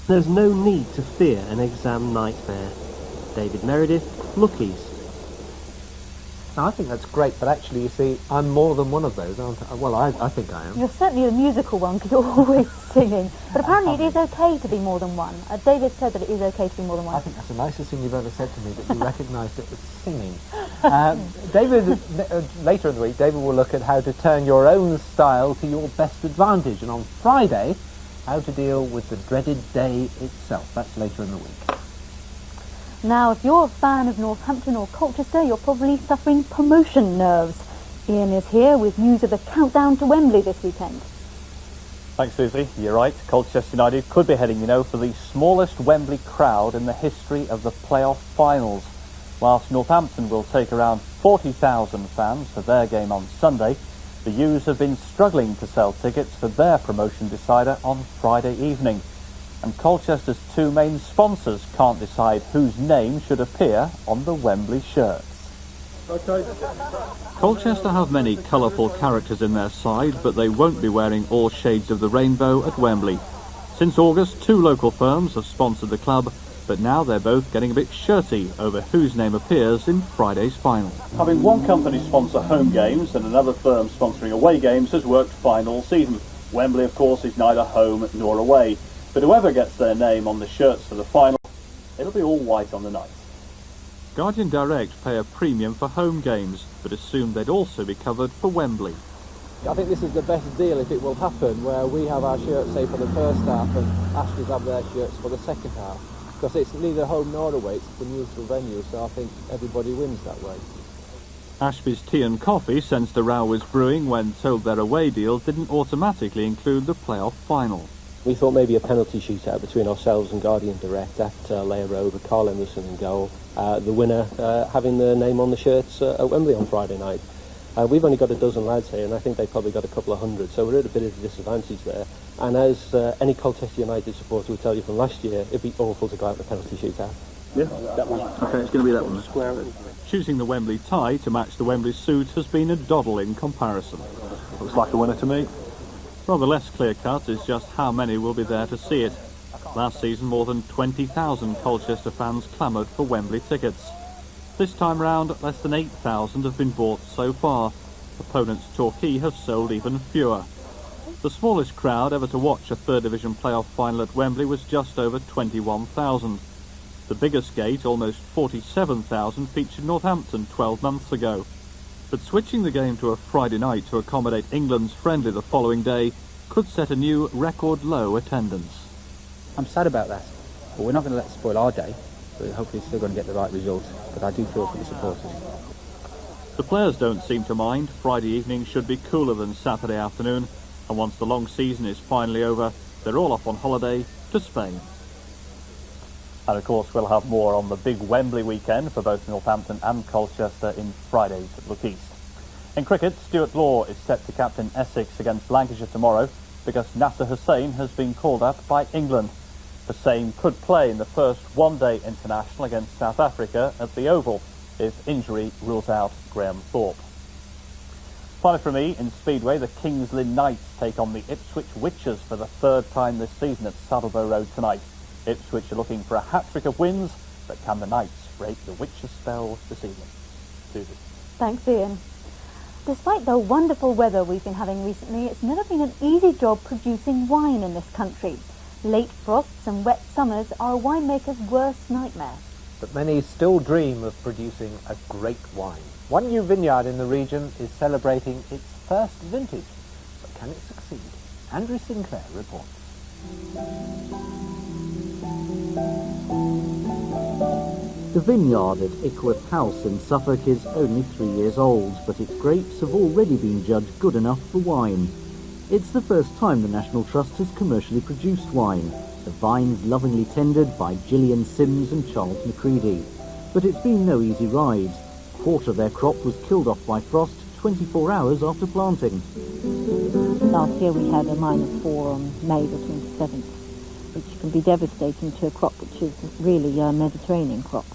There's no need to fear an exam nightmare. David Meredith, Look East. Now, I think that's great, but actually, you see, I'm more than one of those, aren't I? Well, I think I am. You're certainly a musical one because you're always singing. But apparently it is okay to be more than one. David said that it is okay to be more than one. I think that's the nicest thing you've ever said to me, that you recognised it as singing. David, later in the week, David will look at how to turn your own style to your best advantage. And on Friday, how to deal with the dreaded day itself. That's later in the week. Now, if you're a fan of Northampton or Colchester, you're probably suffering promotion nerves. Ian is here with news of the countdown to Wembley this weekend. Thanks, Susie. You're right. Colchester United could be heading, for the smallest Wembley crowd in the history of the playoff finals. Whilst Northampton will take around 40,000 fans for their game on Sunday, the U's have been struggling to sell tickets for their promotion decider on Friday evening. And Colchester's two main sponsors can't decide whose name should appear on the Wembley shirts. Colchester have many colourful characters in their side, but they won't be wearing all shades of the rainbow at Wembley. Since August, two local firms have sponsored the club, but now they're both getting a bit shirty over whose name appears in Friday's final. Having one company sponsor home games and another firm sponsoring away games has worked fine all season. Wembley, of course, is neither home nor away. But whoever gets their name on the shirts for the final, it'll be all white on the night. Guardian Direct pay a premium for home games, but assume they'd also be covered for Wembley. I think this is the best deal if it will happen, where we have our shirts, say, for the first half and Ashby's have their shirts for the second half. Because it's neither home nor away, it's the neutral venue, so I think everybody wins that way. Ashby's Tea and Coffee sensed a row was brewing when told their away deal didn't automatically include the playoff final. We thought maybe a penalty shootout between ourselves and Guardian Direct at Layer Road with Carl Emerson in goal. The winner having their name on the shirts at Wembley on Friday night. We've only got a dozen lads here, and I think they've probably got a couple of hundred, so we're at a bit of a disadvantage there. And as any Colchester United supporter will tell you from last year, it'd be awful to go out in a penalty shootout. Yeah, that one. Okay, it's going to be that one. Square it. Choosing the Wembley tie to match the Wembley suit has been a doddle in comparison. Looks like a winner to me. Rather less clear-cut is just how many will be there to see it. Last season, more than 20,000 Colchester fans clamoured for Wembley tickets. This time round, less than 8,000 have been bought so far. Opponents Torquay have sold even fewer. The smallest crowd ever to watch a third division playoff final at Wembley was just over 21,000. The biggest gate, almost 47,000, featured Northampton 12 months ago. But switching the game to a Friday night to accommodate England's friendly the following day could set a new record low attendance. I'm sad about that, but we're not going to let it spoil our day. But hopefully still going to get the right result, but I do feel for the supporters. The players don't seem to mind. Friday evening should be cooler than Saturday afternoon, and once the long season is finally over, they're all off on holiday to Spain. And of course we'll have more on the big Wembley weekend for both Northampton and Colchester in Friday's Look East. In cricket, Stuart Law is set to captain Essex against Lancashire tomorrow because Nasser Hussain has been called up by England. The same could play in the first one-day international against South Africa at the Oval if injury rules out Graham Thorpe. Finally from me, in Speedway, the Kings Lynn Knights take on the Ipswich Witches for the third time this season at Saddlebow Road tonight. Ipswich are looking for a hat-trick of wins, but can the Knights break the Witches' spell this evening? Susie. Thanks, Ian. Despite the wonderful weather we've been having recently, it's never been an easy job producing wine in this country. Late frosts and wet summers are a winemaker's worst nightmare. But many still dream of producing a great wine. One new vineyard in the region is celebrating its first vintage. But can it succeed? Andrew Sinclair reports. The vineyard at Ickworth House in Suffolk is only 3 years old, but its grapes have already been judged good enough for wine. It's the first time the National Trust has commercially produced wine, the vines lovingly tended by Gillian Sims and Charles Macready. But it's been no easy ride. A quarter of their crop was killed off by frost 24 hours after planting. Last year we had a -4 on May the 27th, which can be devastating to a crop which is really a Mediterranean crop.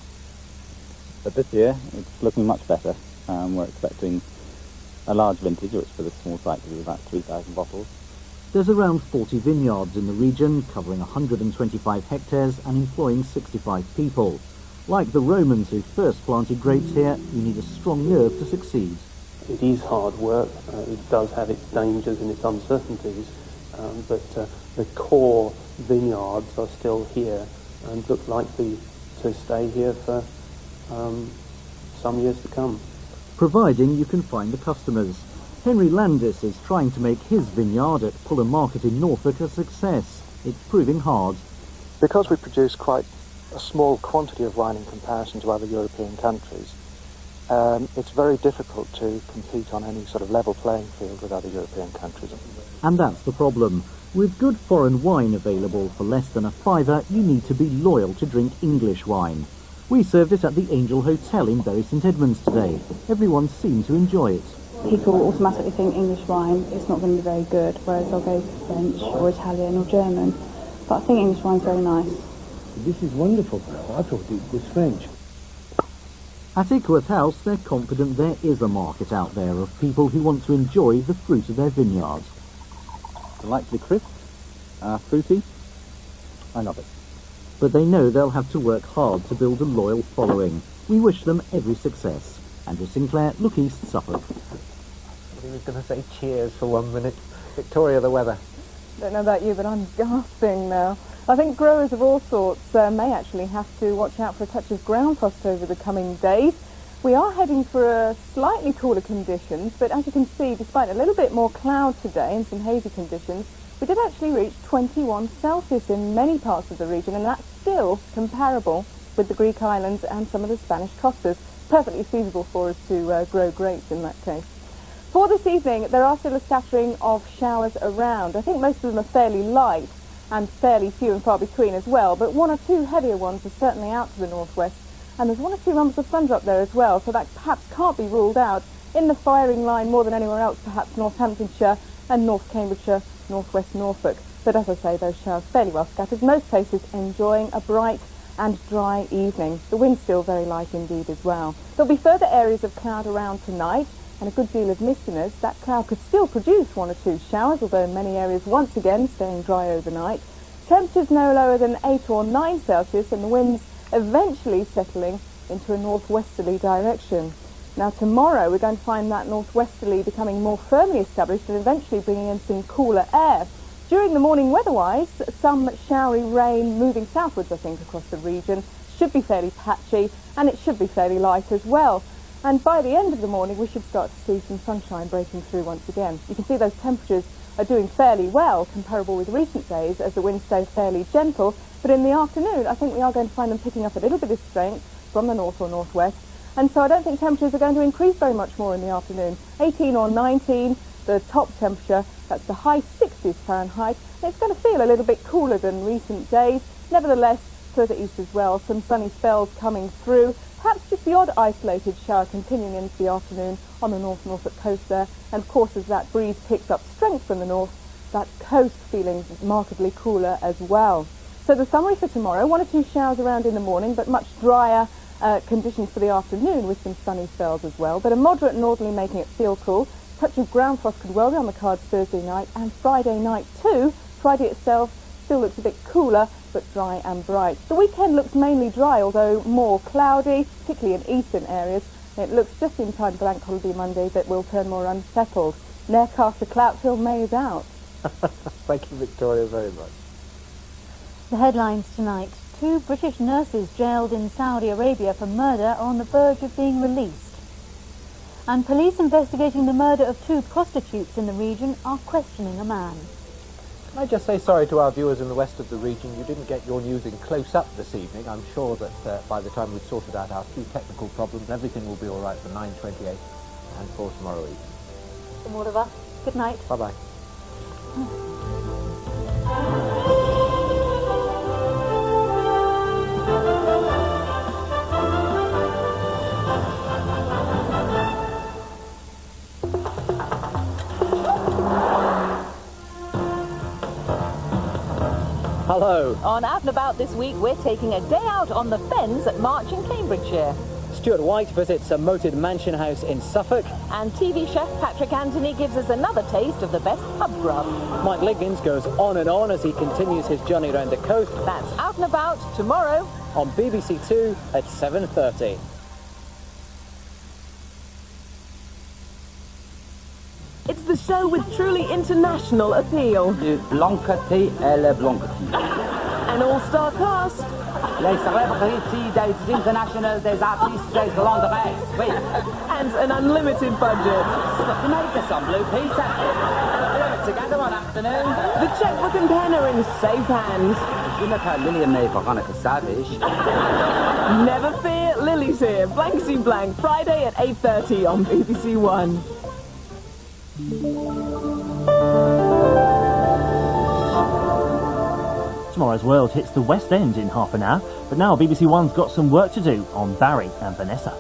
But this year it's looking much better. We're expecting a large vintage, which for the small site could be about 3,000 bottles. There's around 40 vineyards in the region, covering 125 hectares and employing 65 people. Like the Romans who first planted grapes here, you need a strong nerve to succeed. It is hard work. It does have its dangers and its uncertainties, but the core vineyards are still here and look likely to stay here for some years to come. Providing you can find the customers. Henry Landis is trying to make his vineyard at Puller Market in Norfolk a success. It's proving hard. Because we produce quite a small quantity of wine in comparison to other European countries, it's very difficult to compete on any sort of level playing field with other European countries. And that's the problem. With good foreign wine available for less than a fiver, you need to be loyal to drink English wine. We served it at the Angel Hotel in Bury St Edmunds today. Everyone seemed to enjoy it. People automatically think English wine is not going to be very good, whereas they'll go for French or Italian or German. But I think English wine's very nice. This is wonderful. I thought it was French. At Ickworth House, they're confident there is a market out there of people who want to enjoy the fruit of their vineyard. Delightfully crisp, fruity. I love it. But they know they'll have to work hard to build a loyal following. We wish them every success. Andrew Sinclair, Look East, Suffolk. He was going to say cheers for 1 minute. Victoria, the weather. Don't know about you, but I'm gasping now. I think growers of all sorts may actually have to watch out for a touch of ground frost over the coming days. We are heading for slightly cooler conditions, but as you can see, despite a little bit more cloud today and some hazy conditions, we did actually reach 21 Celsius in many parts of the region, and that's still comparable with the Greek islands and some of the Spanish costas. Perfectly feasible for us to grow grapes in that case. For this evening, there are still a scattering of showers around. I think most of them are fairly light and fairly few and far between as well, but one or two heavier ones are certainly out to the northwest, and there's one or two rumbles of thunder up there as well, so that perhaps can't be ruled out. In the firing line more than anywhere else, perhaps Northamptonshire and North Cambridgeshire, northwest Norfolk. But as I say, those showers fairly well scattered, most places enjoying a bright and dry evening. The wind's still very light indeed as well. There'll be further areas of cloud around tonight and a good deal of mistiness. That cloud could still produce one or two showers, although in many areas once again staying dry overnight. Temperatures no lower than 8 or 9 Celsius and the winds eventually settling into a northwesterly direction. Now tomorrow we're going to find that northwesterly becoming more firmly established and eventually bringing in some cooler air. During the morning weather-wise, some showery rain moving southwards, I think, across the region. Should be fairly patchy, and it should be fairly light as well. And by the end of the morning, we should start to see some sunshine breaking through once again. You can see those temperatures are doing fairly well, comparable with recent days, as the winds stay fairly gentle. But in the afternoon, I think we are going to find them picking up a little bit of strength from the north or northwest. And so I don't think temperatures are going to increase very much more in the afternoon. 18 or 19. The top temperature, that's the high 60s Fahrenheit, and it's going to feel a little bit cooler than recent days. Nevertheless, further east as well, some sunny spells coming through, perhaps just the odd isolated shower continuing into the afternoon on the North Norfolk coast there, and of course as that breeze picks up strength from the north, that coast feeling markedly cooler as well. So the summary for tomorrow, 1 or 2 showers around in the morning, but much drier conditions for the afternoon with some sunny spells as well, but a moderate northerly making it feel cool. Touch of ground frost could well be on the cards Thursday night and Friday night too. Friday itself still looks a bit cooler but dry and bright. The weekend looks mainly dry, although more cloudy, particularly in eastern areas. It looks just in time for Bank Holiday Monday that will turn more unsettled. Narecaster clout till May is out. Thank you, Victoria, very much. The headlines tonight. 2 British nurses jailed in Saudi Arabia for murder are on the verge of being released. And police investigating the murder of 2 prostitutes in the region are questioning a man. Can I just say sorry to our viewers in the west of the region? You didn't get your news in close up this evening. I'm sure that by the time we've sorted out our few technical problems, everything will be all right for 9:28 and for tomorrow evening. From all of us, good night. Bye-bye. Hello. On Out and About this week, we're taking a day out on the fens at March in Cambridgeshire. Stuart White visits a moated mansion house in Suffolk. And TV chef Patrick Anthony gives us another taste of the best pub grub. Mike Liggins goes on and on as he continues his journey around the coast. That's Out and About tomorrow on BBC Two at 7:30. It's the show with truly international appeal. Blancati et le Blancati. An all-star cast. Les célébrités des internationales des artistes hollandais. Oui. And an unlimited budget. You make us some Blue Peter. Together one afternoon. The checkbook and pen are in safe hands. You look at Lily and me, Veronica Savage. Never fear, Lily's here. Blankety Blank, Friday at 8:30 on BBC One. Tomorrow's World hits the West End in half an hour, but now BBC One's got some work to do on Barry and Vanessa.